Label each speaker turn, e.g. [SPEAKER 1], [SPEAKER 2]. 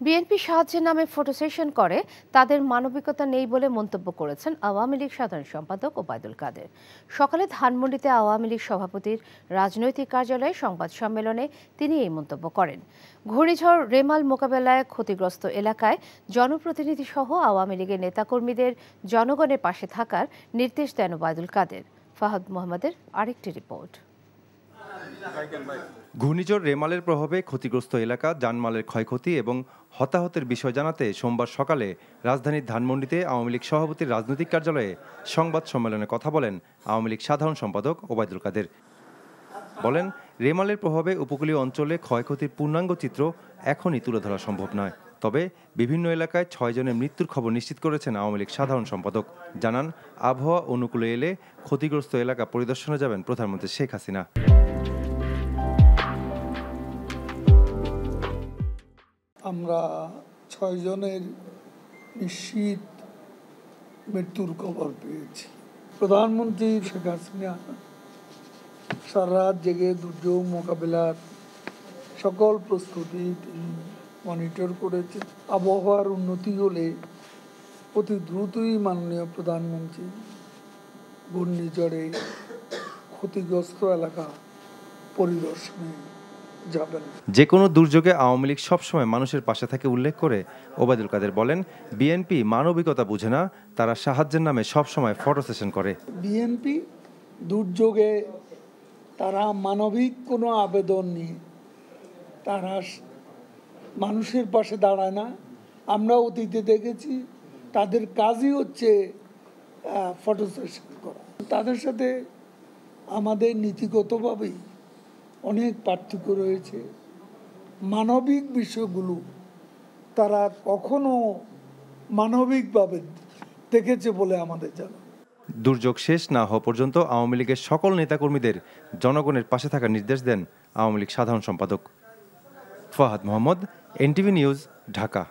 [SPEAKER 1] BNP সাহায্যের নামে photo session করে তাদের মানবিকতা নেই বলে মন্তব্য করেছেন আওয়ামী লীগ সাধারণ সম্পাদক ওবায়দুল কাদের। সকালে ধানমন্ডিতে আওয়ামী লীগ সভাপতির রাজনৈতিক কার্যালয়ে সংবাদ সম্মেলনে তিনি এই মন্তব্য করেন। ঘূর্ণিঝড় রেমাল মোকাবেলায় ক্ষতিগ্রস্ত এলাকায় জনপ্রতিনিধি সহ আওয়ামী লীগের নেতাকর্মীদের জনগণের পাশে থাকার নির্দেশ দেন ওবায়দুল কাদের। ফাহাদ মোহাম্মদের আরেকটি রিপোর্ট।
[SPEAKER 2] ঘূর্ণিঝড় রেমালের প্রভাবে ক্ষতিগ্রস্ত এলাকা, জানমালের ক্ষয়ক্ষতি এবং হতাহতের বিষয় জানাতে সোমবার সকালে রাজধানীর ধানমন্ডিতে আওয়ামী লীগ সভাপতির রাজনৈতিক কার্যালয়ে সংবাদ সম্মেলনে কথা বলেন আওয়ামী লীগ সাধারণ সম্পাদক ওবায়দুল কাদের। বলেন, রেমালের প্রভাবে উপকূলীয় অঞ্চলে ক্ষয়ক্ষতির পূর্ণাঙ্গ চিত্র এখনই তুলে ধরা সম্ভব নয়। তবে বিভিন্ন এলাকায় 6 জনের মৃত্যুর খবর নিশ্চিত করেছেন আওয়ামী লীগ সাধারণ সম্পাদক। জানান, আবহাওয়া অনুকূলে এলে ক্ষতিগ্রস্ত এলাকা পরিদর্শনে যাবেন প্রধানমন্ত্রী শেখ হাসিনা।
[SPEAKER 3] আমরা 6 জনের নিশ্চিত মৃত্যুর খবর পেয়েছি। প্রধানমন্ত্রী শেখ হাসিনা সারা রাত জেগে দুর্যোগ মোকাবিলার সকল প্রস্তুতি তিনি মনিটর করেছেন। আবহাওয়ার উন্নতি হলে অতি দ্রুতই মাননীয় প্রধানমন্ত্রী ঘূর্ণিঝড়ে ক্ষতিগ্রস্ত এলাকা পরিদর্শনে যাবেন।
[SPEAKER 2] যে কোনো দুর্যোগে আওয়ামী লীগ সবসময় মানুষের পাশে থাকে উল্লেখ করে ওবায়দুল কাদের বলেন, বিএনপি মানবিকতা বুঝে না, তারা সাহায্যের নামে সবসময় ফটো সেশন করে।
[SPEAKER 3] বিএনপি দুর্যোগে তারা মানবিক কোনো আবেদন নিয়ে তারা মানুষের পাশে দাঁড়ায় না। আমরা অতীতে দেখেছি তাদের কাজই হচ্ছে ফটো সেশন করা। তাদের সাথে আমাদের নীতিগতভাবেই অনেক পার্থক্য রয়েছে। মানবিক বিষয়গুলো তারা কখনো মানবিকভাবে দেখেছে বলে আমাদের জানা।
[SPEAKER 2] দুর্যোগ শেষ না হওয়া পর্যন্ত আওয়ামী লীগের সকল নেতাকর্মীদের জনগণের পাশে থাকার নির্দেশ দেন আওয়ামী লীগ সাধারণ সম্পাদক। Fahad Mohammad, NTV news, Dhaka.